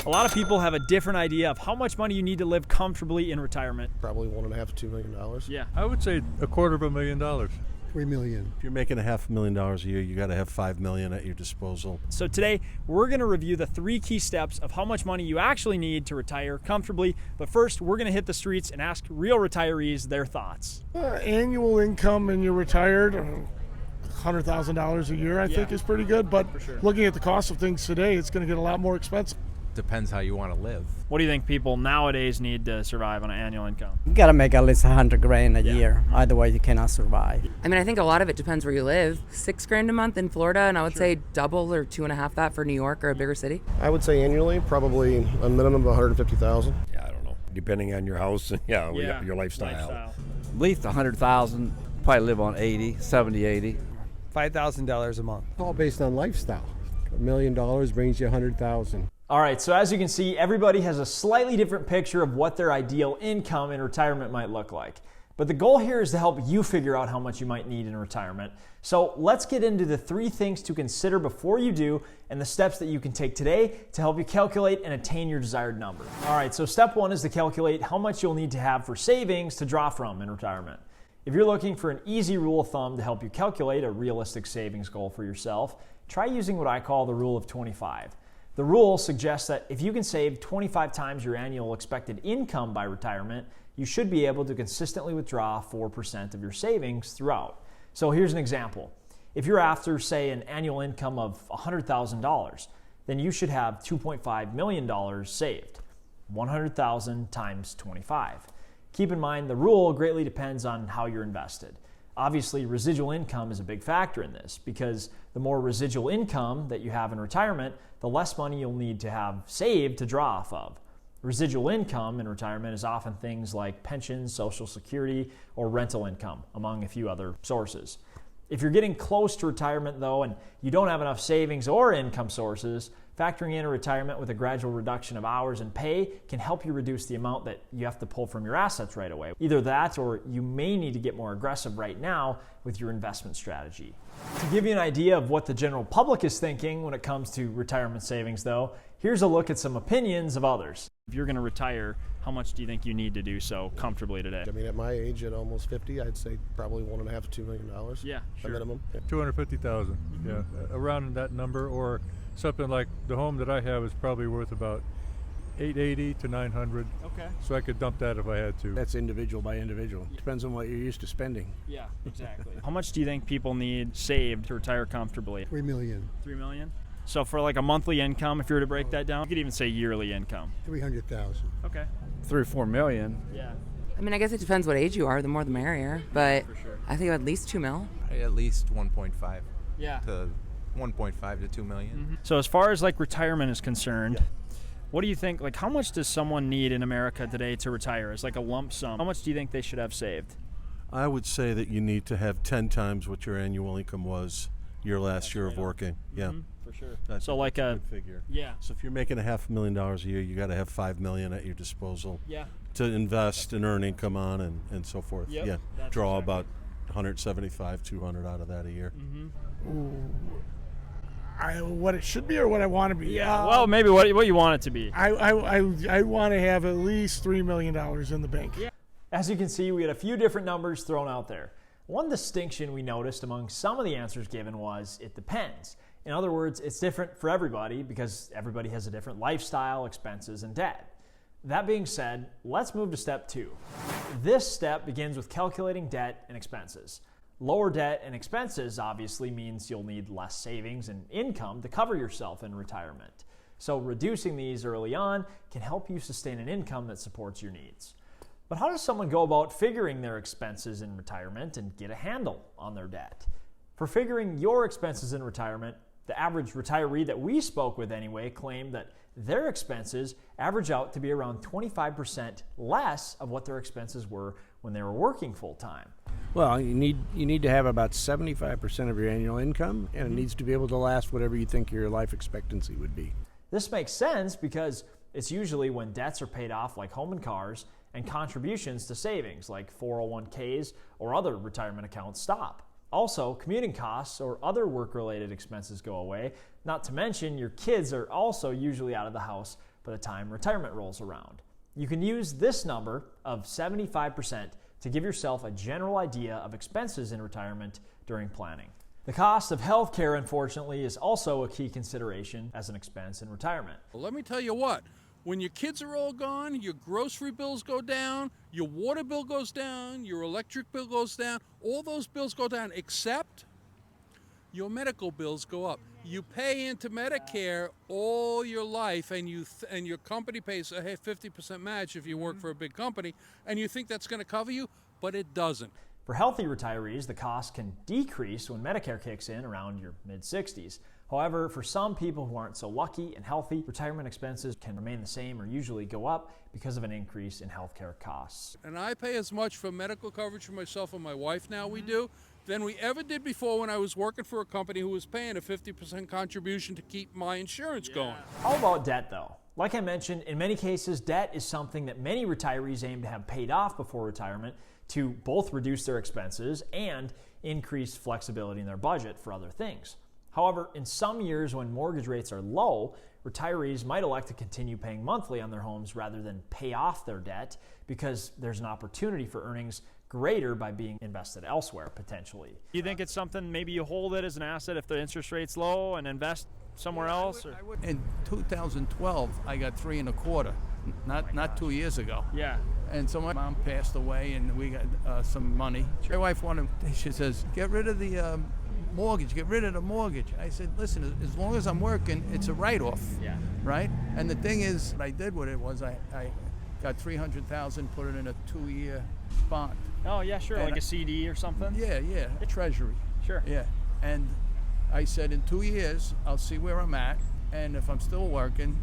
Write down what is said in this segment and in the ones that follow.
A lot of people have a different idea of how much money you need to live comfortably in retirement. Probably $1.5 to $2 million. Yeah. I would say $250,000. $3 million. If you're making $500,000 a year, you got to have $5 million at your disposal. So today, we're going to review the 3 key steps of how much money you actually need to retire comfortably. But first, we're going to hit the streets and ask real retirees their thoughts. Annual income when you're retired, $100,000 a year, I think is pretty good. But looking at the cost of things today, it's going to get a lot more expensive. Depends how you want to live. What do you think people nowadays need to survive on an annual income? You gotta make at least $100,000 a year. Otherwise, you cannot survive. I mean, I think a lot of it depends where you live. $6,000 a month in Florida, and I would say double or 2.5 that for New York or a bigger city. I would say annually, probably a minimum of $150,000. Yeah, I don't know. Depending on your house and your lifestyle. At least $100,000. Probably live on 80, 70, 80. $5,000 a month. All based on lifestyle. $1 million brings you $100,000. All right, so as you can see, everybody has a slightly different picture of what their ideal income in retirement might look like. But the goal here is to help you figure out how much you might need in retirement. So let's get into the 3 things to consider before you do and the steps that you can take today to help you calculate and attain your desired number. All right, so step 1 is to calculate how much you'll need to have for savings to draw from in retirement. If you're looking for an easy rule of thumb to help you calculate a realistic savings goal for yourself, try using what I call the rule of 25. The rule suggests that if you can save 25 times your annual expected income by retirement, you should be able to consistently withdraw 4% of your savings throughout. So here's an example. If you're after, say, an annual income of $100,000, then you should have $2.5 million saved. 100,000 times 25. Keep in mind, the rule greatly depends on how you're invested. Obviously, residual income is a big factor in this because the more residual income that you have in retirement, the less money you'll need to have saved to draw off of. Residual income in retirement is often things like pensions, Social Security, or rental income, among a few other sources. If you're getting close to retirement, though, and you don't have enough savings or income sources, factoring in a retirement with a gradual reduction of hours and pay can help you reduce the amount that you have to pull from your assets right away. Either that, or you may need to get more aggressive right now with your investment strategy. To give you an idea of what the general public is thinking when it comes to retirement savings, though, here's a look at some opinions of others. If you're going to retire, how much do you think you need to do so comfortably today? I mean, at my age, at almost 50, I'd say probably $1.5 to $2 million. Yeah, sure. A minimum. Yeah. $250,000. Yeah, around that number, or something like the home that I have is probably worth about $880 to $900. Okay. So I could dump that if I had to. That's individual by individual. Depends on what you're used to spending. Yeah, exactly. How much do you think people need saved to retire comfortably? $3 million. $3 million? So for like a monthly income, if you were to break that down, you could even say yearly income. $300,000. Okay. 3 or 4 million. Yeah. I mean, I guess it depends what age you are. The more the merrier. But For sure. I think at least $2 million. At least 1.5 Yeah. to 1.5 to 2 million. So as far as like retirement is concerned, what do you think, like how much does someone need in America today to retire as like a lump sum? How much do you think they should have saved? I would say that you need to have 10 times what your annual income was your last year of working. Yeah. For sure. That's So like a good figure. Yeah. So if you're making $500,000 a year, you got to have $5 million at your disposal Yeah. to invest and earn income on and so forth. Yep, Yeah. that's Draw exactly. about 175, 200 out of that a year. What it should be or what I want to be? Yeah. Well, maybe what you want it to be. I want to have at least $3 million in the bank. Yeah. As you can see, we had a few different numbers thrown out there. One distinction we noticed among some of the answers given was it depends. In other words, it's different for everybody because everybody has a different lifestyle, expenses, and debt. That being said, let's move to step 2. This step begins with calculating debt and expenses. Lower debt and expenses obviously means you'll need less savings and income to cover yourself in retirement. So reducing these early on can help you sustain an income that supports your needs. But how does someone go about figuring their expenses in retirement and get a handle on their debt? For figuring your expenses in retirement, the average retiree that we spoke with anyway claimed that their expenses average out to be around 25% less of what their expenses were when they were working full-time. Well, you need to have about 75% of your annual income, and it needs to be able to last whatever you think your life expectancy would be. This makes sense because it's usually when debts are paid off like home and cars and contributions to savings like 401ks or other retirement accounts stop. Also, commuting costs or other work-related expenses go away, not to mention your kids are also usually out of the house by the time retirement rolls around. You can use this number of 75% to give yourself a general idea of expenses in retirement during planning. The cost of healthcare, unfortunately, is also a key consideration as an expense in retirement. Well, let me tell you what, when your kids are all gone, your grocery bills go down, your water bill goes down, your electric bill goes down, all those bills go down except your medical bills go up. You pay into Medicare all your life, and your company pays a 50% match if you work for a big company, and you think that's going to cover you, but it doesn't. For healthy retirees, the cost can decrease when Medicare kicks in around your mid-60s. However, for some people who aren't so lucky and healthy, retirement expenses can remain the same or usually go up because of an increase in healthcare costs. And I pay as much for medical coverage for myself and my wife now we do than we ever did before when I was working for a company who was paying a 50% contribution to keep my insurance going. How about debt, though? Like I mentioned, in many cases, debt is something that many retirees aim to have paid off before retirement to both reduce their expenses and increase flexibility in their budget for other things. However, in some years when mortgage rates are low, retirees might elect to continue paying monthly on their homes rather than pay off their debt because there's an opportunity for earnings greater by being invested elsewhere, potentially. Do you think it's something maybe you hold it as an asset if the interest rate's low and invest somewhere else? In 2012, I got 3 1/4, not 2 years ago. Yeah. And so my mom passed away, and we got some money. My wife she says, get rid of the mortgage, get rid of the mortgage. I said, listen, as long as I'm working, it's a write-off, right? And the thing is, what I did with it was I got $300,000, put it in a 2-year bond. Oh, yeah, sure, And like a CD or something? Yeah, Treasury. Sure. Yeah, and I said in 2 years, I'll see where I'm at, and if I'm still working,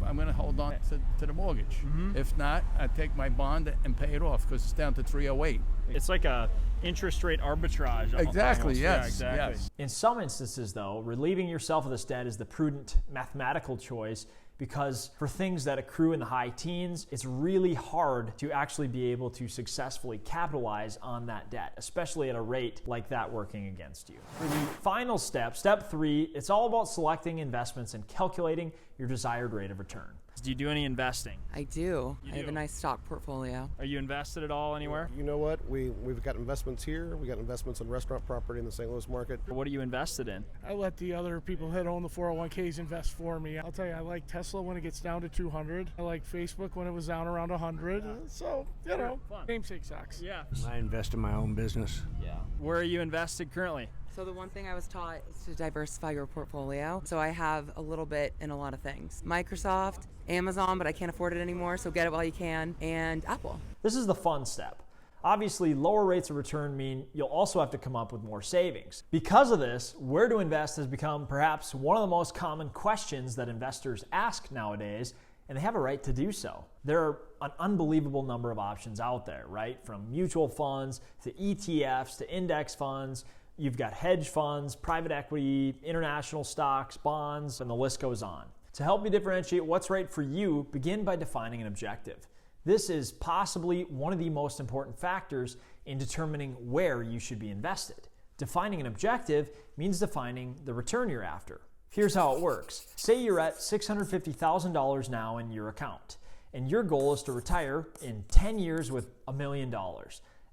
I'm going to hold on to the mortgage. If not, I take my bond and pay it off because it's down to 308. It's like a interest rate arbitrage. Exactly, almost. yes. Yeah, exactly. Yes. In some instances, though, relieving yourself of this debt is the prudent mathematical choice because for things that accrue in the high teens, it's really hard to actually be able to successfully capitalize on that debt, especially at a rate like that working against you. For the final step, step 3, it's all about selecting investments and calculating your desired rate of return. Do you do any investing? I do. You I have do? a nice stock portfolio. Are you invested at all anywhere? You know what? We've got investments here. We got investments in restaurant property in the St. Louis market. What are you invested in? I let the other people that own the 401ks invest for me. I'll tell you, I like Tesla when it gets down to 200. I like Facebook when it was down around 100. So, you know, namesake sucks. Yeah. I invest in my own business. Yeah. Where are you invested currently? So the one thing I was taught is to diversify your portfolio. So I have a little bit in a lot of things. Microsoft, Amazon, but I can't afford it anymore, so get it while you can, and Apple. This is the fun step. Obviously, lower rates of return mean you'll also have to come up with more savings. Because of this, where to invest has become perhaps one of the most common questions that investors ask nowadays, and they have a right to do so. There are an unbelievable number of options out there, right? From mutual funds to ETFs to index funds. You've got hedge funds, private equity, international stocks, bonds, and the list goes on. To help you differentiate what's right for you, begin by defining an objective. This is possibly one of the most important factors in determining where you should be invested. Defining an objective means defining the return you're after. Here's how it works. Say you're at $650,000 now in your account, and your goal is to retire in 10 years with $1 million.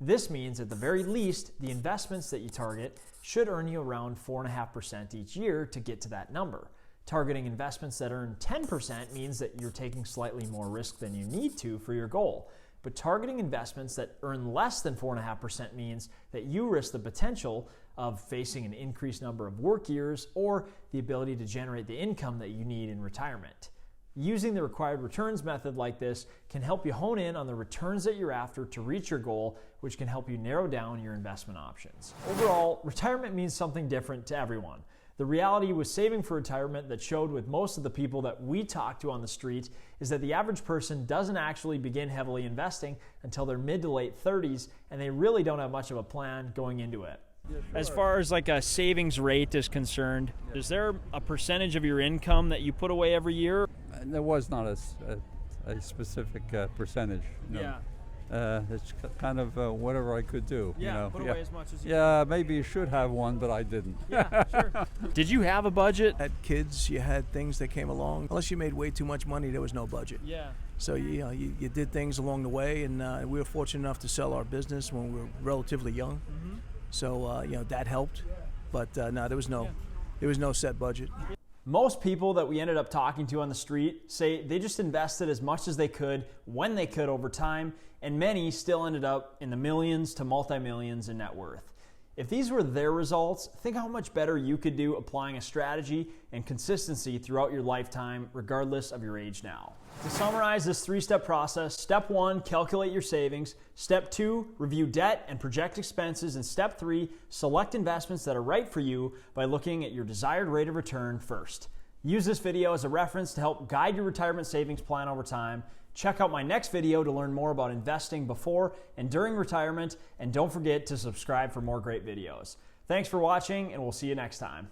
This means at the very least, the investments that you target should earn you around 4.5% each year to get to that number. Targeting investments that earn 10% means that you're taking slightly more risk than you need to for your goal. But targeting investments that earn less than 4.5% means that you risk the potential of facing an increased number of work years or the ability to generate the income that you need in retirement. Using the required returns method like this can help you hone in on the returns that you're after to reach your goal, which can help you narrow down your investment options. Overall, retirement means something different to everyone. The reality with saving for retirement that showed with most of the people that we talk to on the street is that the average person doesn't actually begin heavily investing until their mid to late 30s, and they really don't have much of a plan going into it. As far as like a savings rate is concerned, is there a percentage of your income that you put away every year? There was not a specific percentage. No. Yeah. It's kind of whatever I could do. Yeah, you know? put away as much as you Yeah, maybe you should have one, but I didn't. Yeah, sure. Did you have a budget? Had kids, you had things that came along. Unless you made way too much money, there was no budget. Yeah. So you did things along the way, and we were fortunate enough to sell our business when we were relatively young. So that helped, but no, there was no set budget. Most people that we ended up talking to on the street say they just invested as much as they could when they could over time, and many still ended up in the millions to multi-millions in net worth. If these were their results, think how much better you could do applying a strategy and consistency throughout your lifetime, regardless of your age now. To summarize this 3-step process, step 1, calculate your savings. Step 2, review debt and project expenses. And step 3, select investments that are right for you by looking at your desired rate of return first. Use this video as a reference to help guide your retirement savings plan over time. Check out my next video to learn more about investing before and during retirement. And don't forget to subscribe for more great videos. Thanks for watching, and we'll see you next time.